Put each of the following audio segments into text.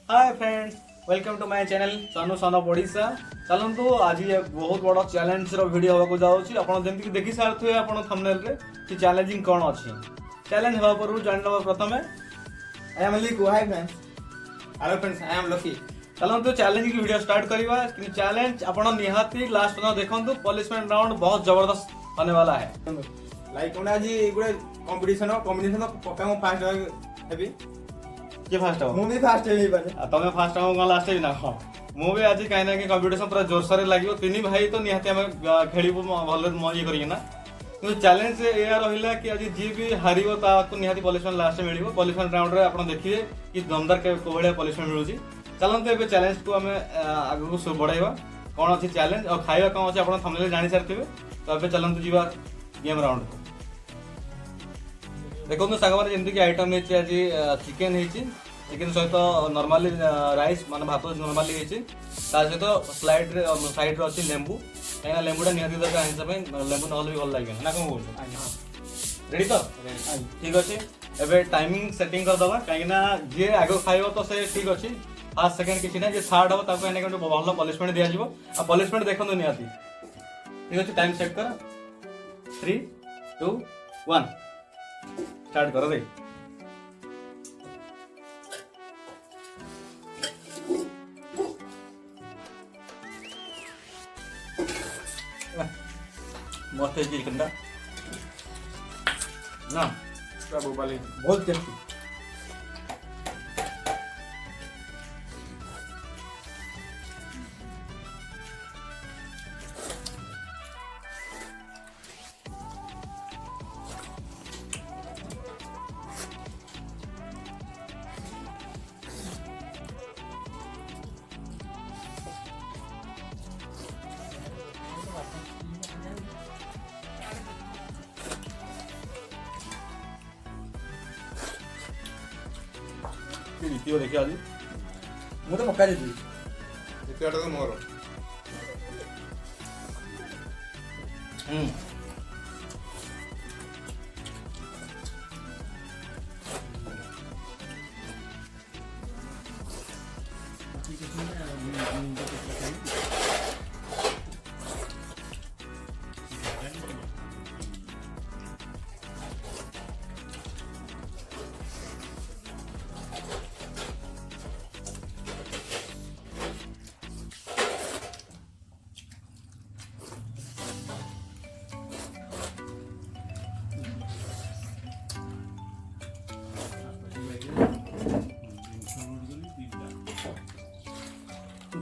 Hi friends, welcome to my channel Sanu son of Odisha. चलतु आज ये बहुत बड़ चैलेंज रो वीडियो होगा जाऊँगी। आपन जमती देखि सारे आपन थंबनेल रे कि चैलेंजिंग कौन अच्छी। चैलेंज हवा पर जान नवा प्रथमे I am Liku. Hi friends. Hello friends, I am Lucky. चलतु चैलेंज की वीडियो स्टार्ट करवा। कि चैलेंज आपन निहाती लास्ट तक देखंतु। पनिशमेंट राउंड बहुत जबरदस्त होने वाला है। लाइक हमने आज गोटे कंपटीशन पक्का मु फास्ट हेबी। किए फास्ट हो? मु भी फास्ट हेबी पारे। तमे फास्ट हो गला लास्ट ना। हां मु भी आज कहीं ना कहीं कंपटीशन पूरा जोरसोर लगे। तीन भाई तो निहाती आम खेलू भल ये करना। कि चैलेंज या रहा कि आज जी भी हार निहाती पनिशमेंट लास्ट मिल पनिशमेंट राउंड में आप देखिए कि दमदार कौन पनिशमेंट मिलूँ। चलते ए चैलेंज को आम आगे बढ़ाइबा। कौन अच्छी चैलेंज और खाଇବା कौन अच्छे आप थंबनेल जानी सारी। तो ये चलते जीवा गेम राउंड को। देखो सांग जमीक आइटम है आज चिकेन है। चिकेन सहित नॉर्मली राइस मान भात नॉर्मली है। सहित स्लाइड साइड अच्छी लेंबू कहीं लेंबूटा निहाती दरकार हिसाब लेंबू ना भी भल लगे ना। कौन कौन रेडी तो ठीक अच्छे। एवं टाइमिंग सेटिंग करदे कहीं जी आग खाइब तो से ठीक अच्छे। फास्ट सेकेंड किसी ना जी थर्ड हम ताकि भल पनिशमेंट दिज्व। आ पनिशमेंट देखो निहाती ठीक अच्छे। टाइम सेट कर 3, 2, 1 स्टार्ट कर दे। मस्त है चिकन ना बहुत टेस्टी। द्वितीय देखिए आज मु तो पक्का जीती। द्वितीयटा तो मोर।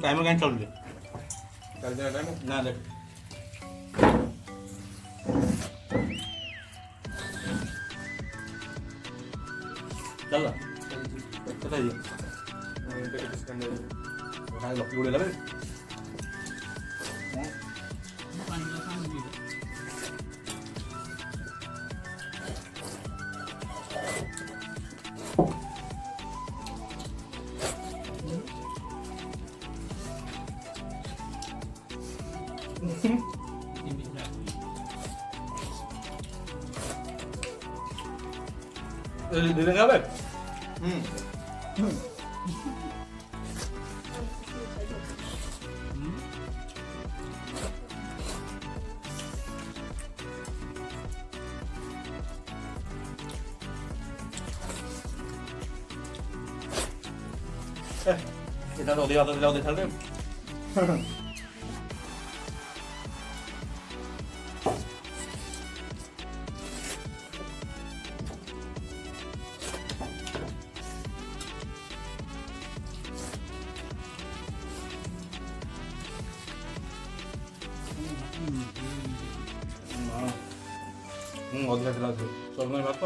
टाइमर कहीं चल चल जाए टाइम ना देख चल बताइए लकी उड़े लगे। धीरे खावे এটা তো ওদিকে যাও দেখা দে। ଅଧିକା ଥିଲା ସଜନା ଭାତ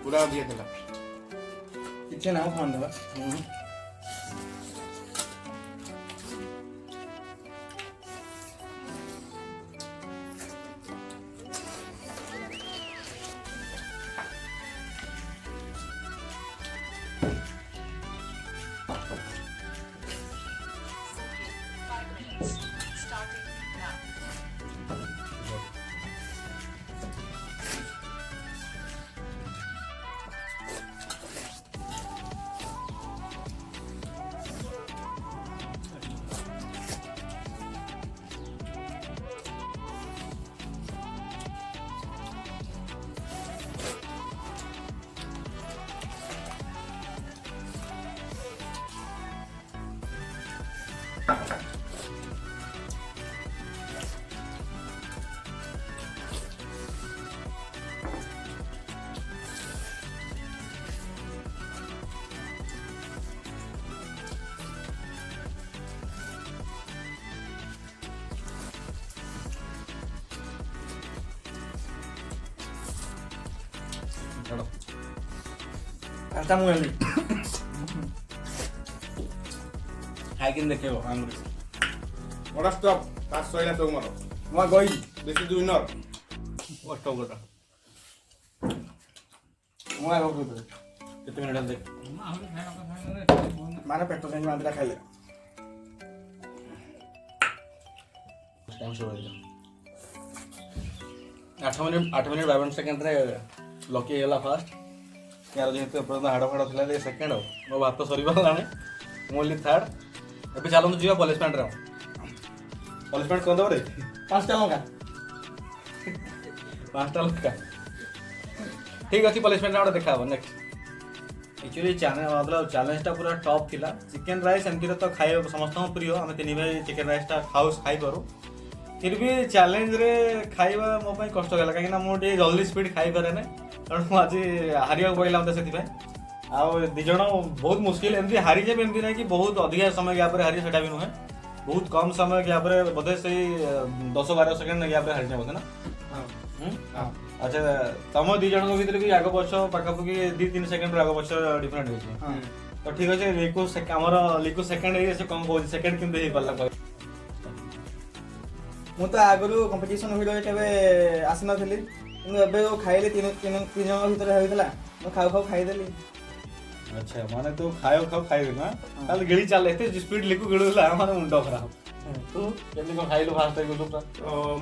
पूरा दिया था किचन आओ खान दवा। ଛାଡ଼। କାଟା ମୁଁ ହେଲି ଖାଇକିନି ଦେଖେଇବ ଆଙ୍ଗୁଠି। মোটা স্টপ কাজ সইলা তো মারো ମୁଁ ଗଇ বেশি দুই নর କଷ୍ଟ ଗୋଟା ମୁଁ ଆଗ କହୁଥିଲି କେତେ ମିନିଟ୍ ଦେଖ। ମାନେ ପେଟ ସେମିତି ମାନ୍ଦିଟା ଖାଇଲେ ଟାଇମ୍ ଶୋ ହେଇଯିବ। 8 ମିନିଟ୍ 52 ସେକେଣ୍ଡରେ ଲକି ହେଇଗଲା ଫାଷ୍ଟ। यार जेहेतु एपर्यंत हाड़ फाड़ था सेकेंड हो मो भात सरीगला ମୁଁ ହେଲି ଥାର୍ଡ। ଏବେ ଚାଲନ୍ତୁ ଯିବା ପଲିସମେଣ୍ଟରେ। ପଲିସମେଣ୍ଟ କ'ଣ ଦେବ ରେ? 5ଟା ଲଙ୍କା 5ଟା ଲଙ୍କା ଠିକ୍ ଅଛି। ପଲିସମେଣ୍ଟରେ ଗୋଟେ ଦେଖା ହେବ ନେକ୍ସଟ। एक्चुअली ଚ୍ୟାଲେଞ୍ଜଟା ପୁରା ଟପ୍ ଥିଲା। ଚିକେନ୍ ରାଇସ୍ ଏମିତିରେ ତ ଖାଇବା ସମସ୍ତଙ୍କ ପ୍ରିୟ, ଆମେ ତିନି ଭାଇ ଚିକେନ୍ ରାଇସ୍ଟା ଖାଇପାରୁ। फिर भी ଚ୍ୟାଲେଞ୍ଜରେ ଖାଇବା ମୋ ପାଇଁ କଷ୍ଟ ହେଲା, କାହିଁକିନା ମୁଁ ଟିକେ ଜଲ୍ଦି ସ୍ପିଡ୍ ଖାଇପାରେ ନାହିଁ, କାରଣ ମୁଁ ଆଜି ହାରିବାକୁ ପଡ଼ିଲା ମୋତେ ସେଥିପାଇଁ। ଆଉ ଦୁଇ ଜଣ ବହୁତ ମୁସ୍କିଲ, ଏମିତି ହାରିଯିବେ ଏମିତି ନାହିଁ କି ବହୁତ ଅଧିକା ସମୟ ଗ୍ୟାପ୍ରେ ହାରିବେ, ସେଟା ବି ନୁହେଁ। ବହୁତ କମ୍ ସମୟ ଗ୍ୟାପ୍ରେ ବୋଧେ ସେଇ 10-12 ସେକେଣ୍ଡ ଗ୍ୟାପ୍ରେ ହାରିଯିବ ବୋଧେ ନା? ଆଚ୍ଛା, ତମ ଦୁଇ ଜଣଙ୍କ ଭିତରେ ବି ଆଗ ପଛ ପାଖାପାଖି 2-3 ସେକେଣ୍ଡର ଆଗ ପଛ ଡିଫରେଣ୍ଟ ହେଇଛି। ତ ଠିକ୍ ଅଛି, ଆମର ଲିକୁ ସେକେଣ୍ଡ ହେଇ ସେ କ'ଣ କହୁଛି ସେକେଣ୍ଡ କେମିତି ହେଇପାରିଲା? ମୁଁ ତ ଆଗରୁ କମ୍ପିଟିସନ ଭିଡ଼ିଓରେ କେବେ ଆସିନଥିଲି, କିନ୍ତୁ ଏବେ ଖାଇଲି ତିନି ଜଣଙ୍କ ଭିତରେ ହେଇଥିଲା, ମୁଁ ଖାଉ ଖାଉ ଖାଇଦେଲି। ଆଚ୍ଛା, ମାନେ ତୁ ଖାଇଦେଲୁ ନା? ତାହେଲେ ଗିଳି ଚାଲ, ଏତେ ସ୍ପିଡ୍ ଲିକୁ ଗିଳୁଥିଲା ମାନେ ମୁଣ୍ଡ ଖରାପ। ତୁ କେମିତି କ'ଣ ଖାଇଲୁ ଫାଷ୍ଟ ଟାଇମ୍ ଗଲୁ?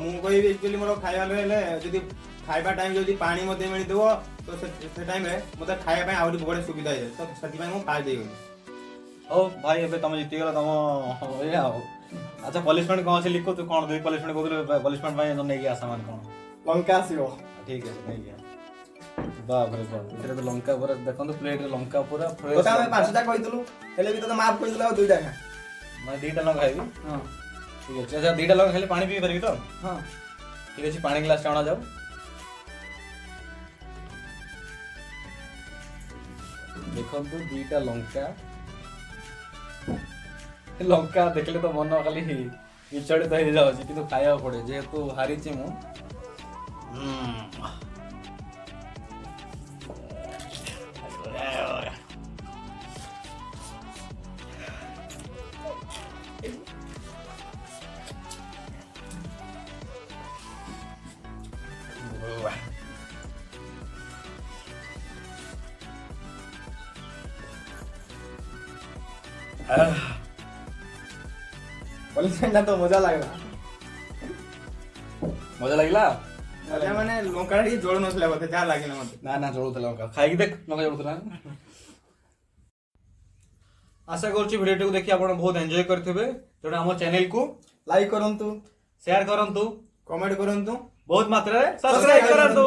ମୁଁ କହିବି ଆକ୍ଚୁଆଲି ମୋର ଖାଇବା ହେଲେ ଯଦି ଖାଇବା ଟାଇମ୍ ଯଦି ପାଣି ମୋତେ ମିଳିଥିବ ତ ସେ ଟାଇମ୍ରେ ମୋତେ ଖାଇବା ପାଇଁ ଆହୁରି ବଡ଼ ସୁବିଧା ହେଇଯାଏ, ତ ସେଥିପାଇଁ ମୁଁ ଫାଷ୍ଟ ଦେଇଗଲି। ହଉ ଭାଇ, ଏବେ ତମେ ଜିତିଗଲ, ତମ ଏଇଆ ଆଉ। ଆଚ୍ଛା, ପଲିସମେଣ୍ଟ କ'ଣ ଅଛି ଲିକୁ? ତୁ କ'ଣ ଦେବି ପଲିସମେଣ୍ଟ କହୁଥିଲୁ? ପଲିସମେଣ୍ଟ ପାଇଁ ନେଇକି ଆସ ମାନେ କ'ଣ? ଲଙ୍କା ଆସିବ। ଠିକ୍ ଅଛି, ନେଇକି ଆ। ବାପରେ ବାପ, ଏଥିରେ ତ ଲଙ୍କା ପୁରା ଦେଖନ୍ତୁ, ପ୍ଲେଟ୍ରେ ଲଙ୍କା ପୁରା ଫ୍ରେଶ୍। ତୋତେ ଆମେ 5ଟା କହିଥିଲୁ, ହେଲେ ବି ତୋତେ ମାଫ୍ କହିଥିଲୁ ଆଉ 2ଟା ଖା। ମାନେ 2ଟା ଲଙ୍କା ଖାଇବି? ହଁ ଠିକ୍ ଅଛି। ଆଚ୍ଛା, 2ଟା ଲଙ୍କା ଖାଇଲେ ପାଣି ପିଇ ପାରିବି ତ? ହଁ ଠିକ୍ ଅଛି, ପାଣି ଗ୍ଲାସ୍ଟା ଅଣାଯାଉ। ଦେଖନ୍ତୁ 2ଟା ଲଙ୍କା ଦେଖିଲେ ତ ମନ ଖାଲି ବିଚଳିତ ହେଇଯାଉଛି, କିନ୍ତୁ ଖାଇବାକୁ ପଡ଼େ ଯେହେତୁ ହାରିଛି ମୁଁ। ପଲିସମେଣ୍ଟଟା ତ ମଜା ଲାଗିଲା। ମଜା ଲାଗିଲା? ମଜା ମାନେ ଲଙ୍କାଟା ଟିକେ ଜଳୁ ନଥିଲା ବୋଧେ, ଯାହା ଲାଗିଲା ମୋତେ। ନା ଜଳୁଥିଲା ଲଙ୍କା, ଖାଇକି ଦେଖ ଲଙ୍କା ଜଳୁଥିଲା। ଆଶା କରୁଛି ଭିଡ଼ିଓଟିକୁ ଦେଖି ଆପଣ ବହୁତ ଏନ୍ଜୟ କରିଥିବେ। ତେଣୁ ଆମ ଚ୍ୟାନେଲକୁ ଲାଇକ୍ କରନ୍ତୁ, ସେୟାର କରନ୍ତୁ, କମେଣ୍ଟ କରନ୍ତୁ, ବହୁତ ମାତ୍ରାରେ ସବସ୍କ୍ରାଇବ କରନ୍ତୁ।